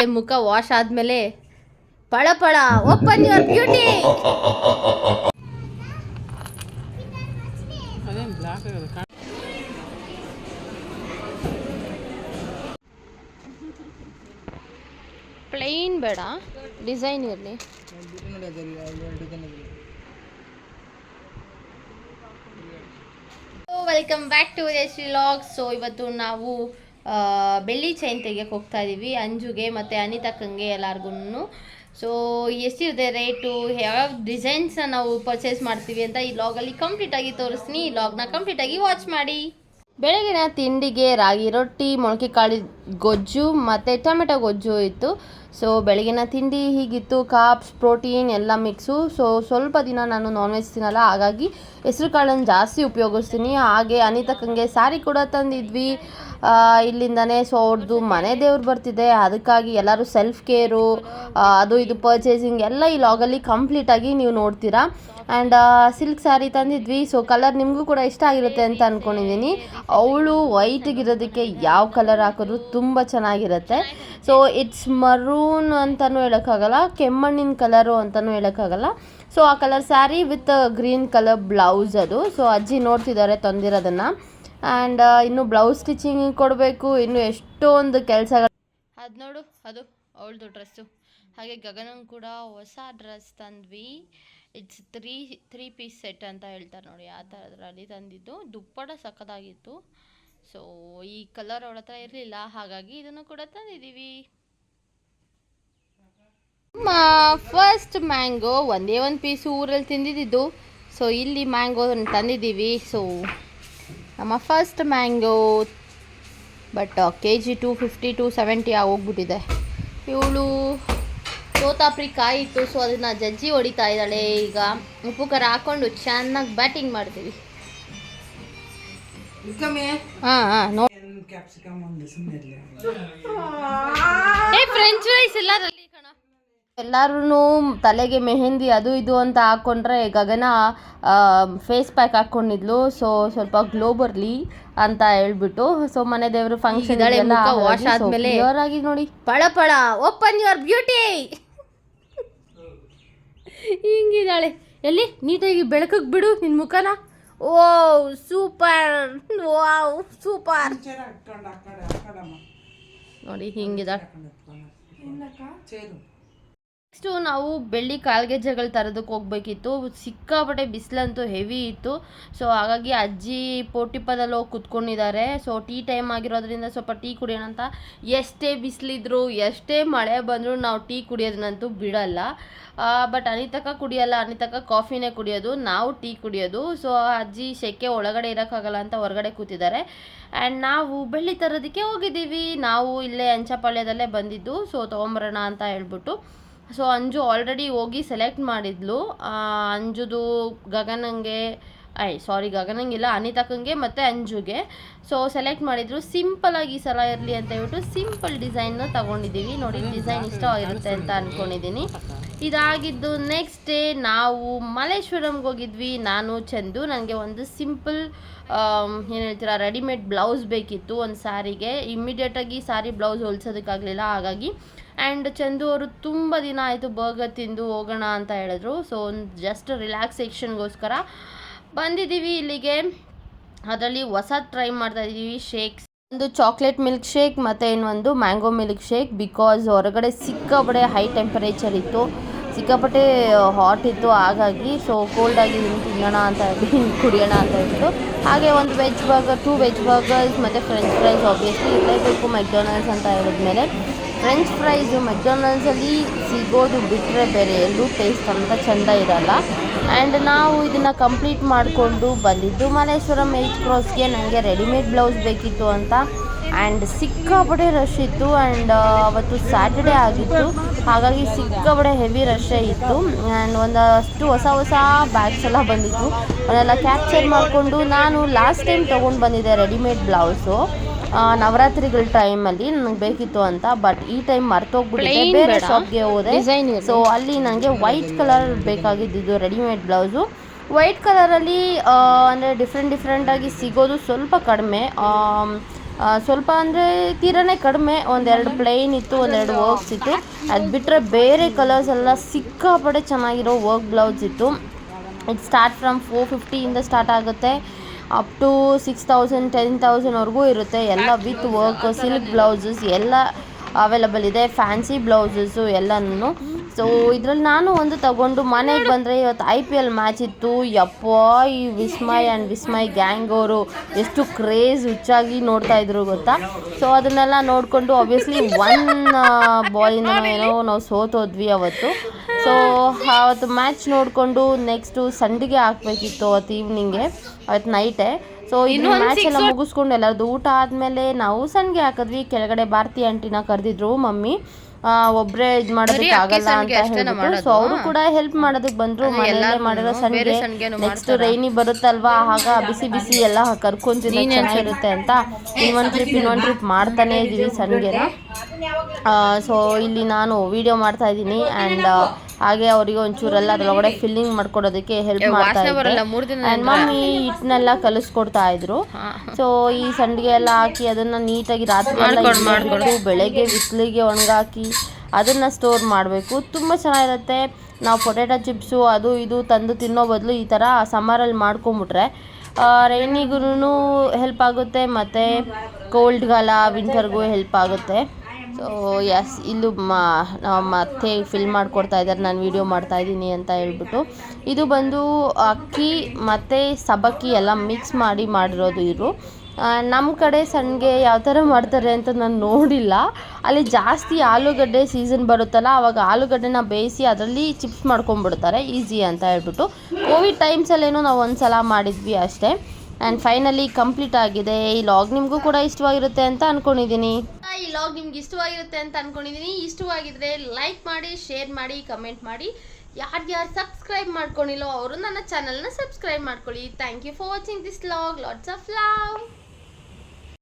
ಹಿಂಗಿದ್ದಾಳೆ ಮುಖ ವಾಶ್ ಆದ್ಮೇಲೆ ಪಳ ಪಳ ಓಪನ್ ಯುವರ್ ಬ್ಯೂಟಿ. ಪ್ಲೈನ್ ಬೇಡ, ಡಿಸೈನ್ ಇರಲಿ. Welcome back to Yashree vlogs. So ಇವತ್ತು ನಾವು ಬೆಳ್ಳಿ ಚೈನ್ ತೆಗಿಯಕ್ಕೆ ಹೋಗ್ತಾ ಇದ್ದೀವಿ ಅಂಜುಗೆ ಮತ್ತು ಅನಿತಕ್ಕಂಗೆ ಎಲ್ಲರಿಗೂ. ಸೊ ಎಷ್ಟಿದೆ ರೇಟು, ಯಾವ್ಯಾವ ಡಿಸೈನ್ಸ್ನ ನಾವು ಪರ್ಚೇಸ್ ಮಾಡ್ತೀವಿ ಅಂತ ಈ ಲಾಗಲ್ಲಿ ಕಂಪ್ಲೀಟಾಗಿ ತೋರಿಸ್ತೀನಿ. ಈ ಲಾಗ್ನ ಕಂಪ್ಲೀಟಾಗಿ ವಾಚ್ ಮಾಡಿ. ಬೆಳಗಿನ ತಿಂಡಿಗೆ ರಾಗಿ ರೊಟ್ಟಿ, ಮೊಳಕೆ ಕಾಳು ಗೊಜ್ಜು ಮತ್ತು ಟೊಮೆಟೊ ಗೊಜ್ಜು ಇತ್ತು. ಸೊ ಬೆಳಗಿನ ತಿಂಡಿ ಹೀಗಿತ್ತು, ಕಾರ್ಬ್ಸ್ ಪ್ರೋಟೀನ್ ಎಲ್ಲ ಮಿಕ್ಸು. ಸೊ ಸ್ವಲ್ಪ ದಿನ ನಾನು ನಾನ್ ವೆಜ್ ತಿನ್ನಲ್ಲ, ಹಾಗಾಗಿ ಹೆಸ್ರು ಕಾಳನ್ನು ಜಾಸ್ತಿ ಉಪಯೋಗಿಸ್ತೀನಿ. ಹಾಗೆ ಅನಿತಕ್ಕಂಗೆ ಸ್ಯಾರಿ ಕೂಡ ತಂದಿದ್ವಿ ಇಲ್ಲಿಂದನೇ. ಸೊ ಅವ್ರದ್ದು ಮನೆ ದೇವ್ರು ಬರ್ತಿದೆ, ಅದಕ್ಕಾಗಿ ಎಲ್ಲರೂ ಸೆಲ್ಫ್ ಕೇರು ಅದು ಇದು ಪರ್ಚೇಸಿಂಗ್ ಎಲ್ಲ ಈ ಲಾಗಲ್ಲಿ ಕಂಪ್ಲೀಟಾಗಿ ನೀವು ನೋಡ್ತೀರಾ. ಆ್ಯಂಡ್ ಸಿಲ್ಕ್ ಸ್ಯಾರಿ ತಂದಿದ್ವಿ. ಸೊ ಕಲರ್ ನಿಮಗೂ ಕೂಡ ಇಷ್ಟ ಆಗಿರುತ್ತೆ ಅಂತ ಅಂದ್ಕೊಂಡಿದ್ದೀನಿ. ಅವಳು ವೈಟಿಗಿರೋದಕ್ಕೆ ಯಾವ ಕಲರ್ ಹಾಕಿದ್ರು ತುಂಬ ಚೆನ್ನಾಗಿರುತ್ತೆ. ಸೊ ಇಟ್ಸ್ ಮರೂನ್ ಅಂತಲೂ ಹೇಳೋಕ್ಕಾಗಲ್ಲ, ಕೆಮ್ಮಣ್ಣಿನ ಕಲರು ಅಂತಲೂ ಹೇಳೋಕ್ಕಾಗಲ್ಲ. ಸೊ ಆ colour sari with green colour blouse ಅದು. ಸೊ ಅಜ್ಜಿ ನೋಡ್ತಿದ್ದಾರೆ ತಂದಿರೋದನ್ನು. ಆ್ಯಂಡ್ ಇನ್ನು ಬ್ಲೌಸ್ ಸ್ಟಿಚಿಂಗ್ ಕೊಡಬೇಕು, ಇನ್ನು ಎಷ್ಟೊಂದು ಕೆಲಸಗಳು. ಅದು ನೋಡು, ಅದು ಅವಳದು ಡ್ರೆಸ್ಸು. ಹಾಗೆ ಗಗನಂಗೆ ಕೂಡ ಹೊಸ ಡ್ರೆಸ್ ತಂದ್ವಿ. ಇಟ್ಸ್ ತ್ರೀ ಪೀಸ್ ಸೆಟ್ ಅಂತ ಹೇಳ್ತಾರೆ ನೋಡಿ, ಆ ಥರದ್ರಲ್ಲಿ ತಂದಿದ್ದು. ದುಪ್ಪಟ ಸಖತ್ತಾಗಿತ್ತು. ಸೊ ಈ ಕಲರ್ ಅವಳ ಹತ್ರ ಇರಲಿಲ್ಲ, ಹಾಗಾಗಿ ಇದನ್ನು ಕೂಡ ತಂದಿದ್ದೀವಿ. ಫಸ್ಟ್ ಮ್ಯಾಂಗೋ ಒಂದೇ ಒಂದು ಪೀಸು ಊರಲ್ಲಿ ತಿಂದಿದ್ದು. ಸೊ ಇಲ್ಲಿ ಮ್ಯಾಂಗೋ ತಂದಿದ್ದೀವಿ. ಸೊ ನಮ್ಮ ಫಸ್ಟ್ ಮ್ಯಾಂಗೋ, ಬಟ್ KG 250 270 ಆಗೋಗ್ಬಿಟ್ಟಿದೆ. ಇವಳು ತೋತಾಪ್ರಿ ಕಾಯಿ ಇತ್ತು, ಸೊ ಅದನ್ನು ಜಜ್ಜಿ ಹೊಡಿತಾ ಇದ್ದಾಳೆ. ಈಗ ಉಪ್ಪು ಖಾರ ಹಾಕೊಂಡು ಚೆನ್ನಾಗಿ ಬ್ಯಾಟಿಂಗ್ ಮಾಡ್ತೀವಿ. ಫ್ರೆಂಚ್ ಫ್ರೈಸ್ ಎಲ್ಲರಲ್ಲಿ ಕಣ. ಎಲ್ಲರೂ ತಲೆಗೆ ಮೆಹಂದಿ ಅದು ಇದು ಅಂತ ಹಾಕ್ಕೊಂಡ್ರೆ ಗಗನ ಫೇಸ್ ಪ್ಯಾಕ್ ಹಾಕ್ಕೊಂಡಿದ್ಲು. ಸೊ ಸ್ವಲ್ಪ ಗ್ಲೋ ಬರಲಿ ಅಂತ ಹೇಳ್ಬಿಟ್ಟು. ಸೊ ಮನೆ ದೇವರು ಫಂಕ್ಷನ್ ವಾಶ್ ಆದ್ಮೇಲೆ ಆಗಿ ನೋಡಿ, ಪಳ ಪಳ ಓಪನ್ ಯುವರ್ ಬ್ಯೂಟಿ ಹಿಂಗಿದ್ದಾಳೆ. ಎಲ್ಲಿ ನೀಟಾಗಿ ಬೆಳಕಿಗೆ ಬಿಡು ನಿನ್ನ ಮುಖನ. ಓ ಸೂಪರ್, ವಾವ್ ಸೂಪರ್ ನೋಡಿ ಹಿಂಗಿದ್ದಾಳೆ. ನೆಕ್ಸ್ಟು ನಾವು ಬೆಳ್ಳಿ ಕಾಲ್ಗೆಜ್ಜೆಗಳು ತರೋದಕ್ಕೆ ಹೋಗ್ಬೇಕಿತ್ತು. ಸಿಕ್ಕಾಪಟ್ಟೆ ಬಿಸಿಲಂತೂ ಹೆವಿ ಇತ್ತು. ಸೊ ಹಾಗಾಗಿ ಅಜ್ಜಿ ಪೋಟಿಪ್ಪದಲ್ಲಿ ಹೋಗಿ ಕುತ್ಕೊಂಡಿದ್ದಾರೆ. ಸೊ ಟೀ ಟೈಮ್ ಆಗಿರೋದ್ರಿಂದ ಸ್ವಲ್ಪ ಟೀ ಕುಡಿಯೋಣ ಅಂತ. ಎಷ್ಟೇ ಬಿಸಿಲಿದ್ರು ಎಷ್ಟೇ ಮಳೆ ಬಂದರೂ ನಾವು ಟೀ ಕುಡಿಯೋದನ್ನಂತೂ ಬಿಡಲ್ಲ. ಬಟ್ ಅನಿತಕ್ಕ ಕುಡಿಯೋಲ್ಲ, ಅನಿತಕ್ಕ ಕಾಫಿನೇ ಕುಡಿಯೋದು, ನಾವು ಟೀ ಕುಡಿಯೋದು. ಸೊ ಅಜ್ಜಿ ಸೆಕೆ ಒಳಗಡೆ ಇರೋಕ್ಕಾಗಲ್ಲ ಅಂತ ಹೊರಗಡೆ ಕೂತಿದ್ದಾರೆ. ಆ್ಯಂಡ್ ನಾವು ಬೆಳ್ಳಿ ತರೋದಕ್ಕೆ ಹೋಗಿದ್ದೀವಿ. ನಾವು ಇಲ್ಲೇ ಅಂಚಪಾಳ್ಯದಲ್ಲೇ ಬಂದಿದ್ದು. ಸೊ ತೊಗೊಂಬರೋಣ ಅಂತ ಹೇಳ್ಬಿಟ್ಟು. ಸೊ ಅಂಜು ಆಲ್ರೆಡಿ ಹೋಗಿ ಸೆಲೆಕ್ಟ್ ಮಾಡಿದ್ಲು. ಅಂಜುದು ಗಗನಂಗೆ ಗಗನಂಗಿಲ್ಲ, ಅನಿತಕ್ಕಂಗೆ ಮತ್ತು ಅಂಜುಗೆ. ಸೊ ಸೆಲೆಕ್ಟ್ ಮಾಡಿದ್ರು. ಸಿಂಪಲಾಗಿ ಈ ಸಲ ಇರಲಿ ಅಂತ ಹೇಳ್ಬಿಟ್ಟು ಸಿಂಪಲ್ ಡಿಸೈನ್ನ ತೊಗೊಂಡಿದ್ದೀವಿ. ನೋಡಿ ಡಿಸೈನ್ ಇಷ್ಟ ಆಗಿರುತ್ತೆ ಅಂತ ಅಂದ್ಕೊಂಡಿದ್ದೀನಿ. ಇದಾಗಿದ್ದು ನೆಕ್ಸ್ಟ್ ಡೇ ನಾವು ಮಲ್ಲೇಶ್ವರಂಗೆ ಹೋಗಿದ್ವಿ. ನಾನು ಚಂದು, ನನಗೆ ಒಂದು ಸಿಂಪಲ್ ಏನು ಹೇಳ್ತೀರಾ ರೆಡಿಮೇಡ್ ಬ್ಲೌಸ್ ಬೇಕಿತ್ತು ಒಂದು ಸ್ಯಾರಿಗೆ. ಇಮ್ಮಿಡಿಯೇಟಾಗಿ ಸ್ಯಾರಿ ಬ್ಲೌಸ್ ಹೊಲ್ಸೋದಕ್ಕಾಗಲಿಲ್ಲ, ಹಾಗಾಗಿ. ಆ್ಯಂಡ್ ಚಂದು ಅವರು ತುಂಬ ದಿನ ಆಯಿತು ಬರ್ಗರ್ ತಿಂದು ಹೋಗೋಣ ಅಂತ ಹೇಳಿದ್ರು. ಸೊ ಒಂದು ಜಸ್ಟ್ ರಿಲ್ಯಾಕ್ಸೇಷನ್ಗೋಸ್ಕರ ಬಂದಿದ್ದೀವಿ ಇಲ್ಲಿಗೆ. ಅದರಲ್ಲಿ ಹೊಸ ಟ್ರೈ ಮಾಡ್ತಾಯಿದ್ದೀವಿ ಶೇಕ್ಸ್. ಒಂದು ಚಾಕ್ಲೇಟ್ ಮಿಲ್ಕ್ ಶೇಕ್ ಮತ್ತು ಇನ್ನೊಂದು ಮ್ಯಾಂಗೋ ಮಿಲ್ಕ್ ಶೇಕ್. ಬಿಕಾಸ್ ಹೊರಗಡೆ ಸಿಕ್ಕಾಪಟ್ಟೆ ಹೈ ಟೆಂಪರೇಚರ್ ಇತ್ತು, ಸಿಕ್ಕಾಪಟ್ಟೆ ಹಾಟ್ ಇತ್ತು, ಹಾಗಾಗಿ ಸೊ ಕೋಲ್ಡಾಗಿ ತಿನ್ನೋಣ ಅಂತ ಹೇಳಿ ಕುಡಿಯೋಣ ಅಂತ ಹೇಳ್ಬಿಟ್ಟು. ಹಾಗೆ ಒಂದು ವೆಜ್ ಬರ್ಗರ್, 2 ವೆಜ್ ಬರ್ಗರ್ಸ್ ಮತ್ತು ಫ್ರೆಂಚ್ ಫ್ರೈಸ್ ಆಬ್ವಿಯಸ್ಲಿ ಇರಲೇಬೇಕು ಮೆಕ್ಡೊನಾಲ್ಡ್ಸ್ ಅಂತ ಹೇಳಿದ್ಮೇಲೆ. ಫ್ರೆಂಚ್ ಫ್ರೈಸು ಮೆಕ್ಡೊನಾಲ್ಡ್ಸಲ್ಲಿ ಸಿಗೋದು ಬಿಟ್ಟರೆ ಬೇರೆ ಎಲ್ಲೂ ಟೇಸ್ಟ್ ಅಂತ ಚೆಂದ ಇರೋಲ್ಲ. ಆ್ಯಂಡ್ ನಾವು ಇದನ್ನು ಕಂಪ್ಲೀಟ್ ಮಾಡಿಕೊಂಡು ಬಂದಿದ್ದು ಮಲ್ಲೇಶ್ವರಂ 8 ಕ್ರಾಸ್ಗೆ. ನನಗೆ ರೆಡಿಮೇಡ್ ಬ್ಲೌಸ್ ಬೇಕಿತ್ತು ಅಂತ. ಆ್ಯಂಡ್ ಸಿಕ್ಕಾಪಟ್ಟೆ ರಶ್ ಇತ್ತು. ಆ್ಯಂಡ್ ಅವತ್ತು ಸ್ಯಾಟರ್ಡೇ ಆಗಿತ್ತು, ಹಾಗಾಗಿ ಸಿಕ್ಕಾಪಟ್ಟೆ ಹೆವಿ ರಶ್ಶೇ ಇತ್ತು. ಆ್ಯಂಡ್ ಒಂದಷ್ಟು ಹೊಸ ಬ್ಯಾಗ್ಸ್ ಎಲ್ಲ ಬಂದಿತ್ತು, ಅವನ್ನೆಲ್ಲ ಕ್ಯಾಪ್ಚರ್ ಮಾಡಿಕೊಂಡು ನಾನು ಲಾಸ್ಟ್ ಟೈಮ್ ತೊಗೊಂಡು ಬಂದಿದ್ದೆ ರೆಡಿಮೇಡ್ ಬ್ಲೌಸು ನವರಾತ್ರಿಗಳ ಟೈಮಲ್ಲಿ ನನಗೆ ಬೇಕಿತ್ತು ಅಂತ. ಬಟ್ ಈ ಟೈಮ್ ಮರ್ತೋಗ್ಬಿಟ್ಟಿದೆ, ಬೇರೆ ಶಾಪ್ಗೆ ಹೋದೆ. ಸೊ ಅಲ್ಲಿ ನನಗೆ ವೈಟ್ ಕಲರ್ ಬೇಕಾಗಿದ್ದು ರೆಡಿಮೇಡ್ ಬ್ಲೌಸು. ವೈಟ್ ಕಲರಲ್ಲಿ ಅಂದರೆ ಡಿಫ್ರೆಂಟಾಗಿ ಸಿಗೋದು ಸ್ವಲ್ಪ ಕಡಿಮೆ. ಸ್ವಲ್ಪ ಅಂದರೆ ತೀರನೇ ಕಡಿಮೆ, ಒಂದೆರಡು ಪ್ಲೇನ್ ಇತ್ತು, ಒಂದೆರಡು ವರ್ಕ್ಸ್ ಇತ್ತು. ಅದು ಬಿಟ್ಟರೆ ಬೇರೆ ಕಲರ್ಸ್ ಎಲ್ಲ ಸಿಕ್ಕಾಪಟ್ಟೆ ಚೆನ್ನಾಗಿರೋ ವರ್ಕ್ ಬ್ಲೌಸ್ ಇತ್ತು. ಇದು ಸ್ಟಾರ್ಟ್ ಫ್ರಮ್ 450 ಸ್ಟಾರ್ಟ್ ಆಗುತ್ತೆ, ಅಪ್ ಟು 6000 10,000ವರೆಗೂ ಇರುತ್ತೆ. ಎಲ್ಲ ವಿತ್ ವರ್ಕ್, ಸಿಲ್ಕ್ ಬ್ಲೌಸಸ್ ಎಲ್ಲ ಅವೈಲಬಲ್ ಇದೆ, ಫ್ಯಾನ್ಸಿ ಬ್ಲೌಸಸ್ಸು ಎಲ್ಲನೂ. ಸೊ ಇದರಲ್ಲಿ ನಾನು ಒಂದು ತಗೊಂಡು ಮನೆಗೆ ಬಂದರೆ ಇವತ್ತು IPL ಮ್ಯಾಚ್ ಇತ್ತು. ಯಪ್ಪ, ಈ ವಿಸ್ಮಯ್ ಆ್ಯಂಡ್ ವಿಸ್ಮಯ್ ಗ್ಯಾಂಗ್ ಅವರು ಎಷ್ಟು ಕ್ರೇಜ್ ಹುಚ್ಚಾಗಿ ನೋಡ್ತಾಯಿದ್ರು ಗೊತ್ತಾ. ಸೊ ಅದನ್ನೆಲ್ಲ ನೋಡಿಕೊಂಡು ಆಬ್ವಿಯಸ್ಲಿ 1 ಬಾಲಿಂದನೋ ನಾವು ಸೋತೋದ್ವಿ ಅವತ್ತು. ಸೊ ಅವತ್ತು ಮ್ಯಾಚ್ ನೋಡಿಕೊಂಡು ನೆಕ್ಸ್ಟು ಸಂಡಿಗೆ ಹಾಕಬೇಕಿತ್ತು ಅವತ್ತು ಈವ್ನಿಂಗೆ, ಅವತ್ತು ನೈಟೇ. ಸೊ ಇನ್ನು ಮ್ಯಾಚ್ ಎಲ್ಲ ಮುಗಿಸ್ಕೊಂಡು ಎಲ್ಲರದ್ದು ಊಟ ಆದಮೇಲೆ ನಾವು ಸಂಡಿಗೆ ಹಾಕಿದ್ವಿ. ಕೆಳಗಡೆ ಭಾರತಿ ಆಂಟಿನ ಕರೆದಿದ್ರು ಮಮ್ಮಿ, ಒಬ್ಬರೇ ಇದು ಮಾಡೋದಕ್ಕೆ ಆಗಲ್ಲ ಅಂತ ಹೇಳ್ಬಿಟ್ಟು. ಸೊ ಅವರು ಕೂಡ ಹೆಲ್ಪ್ ಮಾಡೋದಕ್ಕೆ ಬಂದರು. ಮನೆಯಲ್ಲೇ ಮಾಡಿರೋ ಸಂಡಿಗೆ, ನೆಕ್ಸ್ಟ್ ರೈನಿ ಬರುತ್ತಲ್ವಾ, ಆಗ ಬಿಸಿ ಬಿಸಿ ಎಲ್ಲ ಕರ್ಕೊಂತಿದ್ರೆ ಚೆನ್ನಾಗಿರುತ್ತೆ ಅಂತ ಇನ್ನೊಂದು ಟ್ರಿಪ್ ಮಾಡ್ತಾನೆ ಇದ್ದೀವಿ ಸಂಡಿಗೆನ. ಸೊ ಇಲ್ಲಿ ನಾನು ವಿಡಿಯೋ ಮಾಡ್ತಾ ಇದ್ದೀನಿ ಆ್ಯಂಡ್ ಹಾಗೆ ಅವರಿಗೆ ಒಂಚೂರೆಲ್ಲ ಅದರೊಳಗಡೆ ಫಿಲ್ಲಿಂಗ್ ಮಾಡ್ಕೊಡೋದಕ್ಕೆ ಹೆಲ್ಪ್ ಮಾಡ್ತಾ ಇದ್ದೆ. ಆ್ಯಂಡ್ ಮಮ್ಮಿ ಹಿಟ್ಟನ್ನೆಲ್ಲ ಕಲಿಸ್ಕೊಡ್ತಾ ಇದ್ರು. ಸೊ ಈ ಸಂಡಿಗೆ ಎಲ್ಲ ಹಾಕಿ ಅದನ್ನು ನೀಟಾಗಿ ರಾತ್ರಿ ಎಲ್ಲ ಇಟ್ಬಿಟ್ಟು ಬೆಳಗ್ಗೆ ಬಿಸಿಲಿಗೆ ಒಣಗಾಕಿ ಅದನ್ನು ಸ್ಟೋರ್ ಮಾಡಬೇಕು. ತುಂಬ ಚೆನ್ನಾಗಿರುತ್ತೆ. ನಾವು ಪೊಟ್ಯಾಟೊ ಚಿಪ್ಸು ಅದು ಇದು ತಂದು ತಿನ್ನೋ ಬದಲು ಈ ಥರ ಸಮ್ಮರಲ್ಲಿ ಮಾಡ್ಕೊಂಬಿಟ್ರೆ ರೈನಿಗೂ ಹೆಲ್ಪ್ ಆಗುತ್ತೆ, ಮತ್ತು ಕೋಲ್ಡ್ಗಾಲ ವಿಂಟರ್ಗೂ ಹೆಲ್ಪ್ ಆಗುತ್ತೆ. ಸೊ ಎಸ್, ಇಲ್ಲೂ ಮತ್ತೆ ಫಿಲ್ ಮಾಡಿಕೊಡ್ತಾ ಇದ್ದಾರೆ ನಾನು ವೀಡಿಯೋ ಮಾಡ್ತಾಯಿದ್ದೀನಿ ಅಂತ ಹೇಳ್ಬಿಟ್ಟು. ಇದು ಬಂದು ಅಕ್ಕಿ ಮತ್ತು ಸಬ್ಬಕ್ಕಿ ಎಲ್ಲ ಮಿಕ್ಸ್ ಮಾಡಿರೋದು ಇವರು. ನಮ್ಮ ಕಡೆ ಸಂಡಿಗೆ ಯಾವ ಥರ ಮಾಡ್ತಾರೆ ಅಂತ ನಾನು ನೋಡಿಲ್ಲ. ಅಲ್ಲಿ ಜಾಸ್ತಿ ಆಲೂಗಡ್ಡೆ ಸೀಸನ್ ಬರುತ್ತಲ್ಲ, ಆವಾಗ ಆಲೂಗಡ್ಡೆನ ಬೇಯಿಸಿ ಅದರಲ್ಲಿ ಚಿಪ್ಸ್ ಮಾಡ್ಕೊಂಡ್ಬಿಡ್ತಾರೆ ಈಸಿ ಅಂತ ಹೇಳ್ಬಿಟ್ಟು. ಕೋವಿಡ್ ಟೈಮ್ಸಲ್ಲೇನೋ ನಾವು ಒಂದು ಸಲ ಮಾಡಿದ್ವಿ ಅಷ್ಟೇ. ಆ್ಯಂಡ್ ಫೈನಲಿ ಕಂಪ್ಲೀಟ್ ಆಗಿದೆ. ಈ ಲಾಗ್ ನಿಮಗೂ ಕೂಡ ಇಷ್ಟವಾಗಿರುತ್ತೆ ಅಂತ ಅಂದ್ಕೊಂಡಿದ್ದೀನಿ. ಈ ಲಾಗ್ ನಿಮ್ಗೆ ಇಷ್ಟವಾಗಿರುತ್ತೆ ಅಂತ ಅಂದ್ಕೊಂಡಿದ್ದೀನಿ. ಇಷ್ಟವಾಗಿದ್ರೆ ಲೈಕ್ ಮಾಡಿ, ಶೇರ್ ಮಾಡಿ, ಕಮೆಂಟ್ ಮಾಡಿ. ಯಾರ್ಯಾರು ಸಬ್ಸ್ಕ್ರೈಬ್ ಮಾಡ್ಕೊಂಡಿಲ್ಲೋ ಅವರು ನನ್ನ ಚಾನಲ್ನ ಸಬ್ಸ್ಕ್ರೈಬ್ ಮಾಡ್ಕೊಳ್ಳಿ. Thank you for watching this vlog. Lots of love.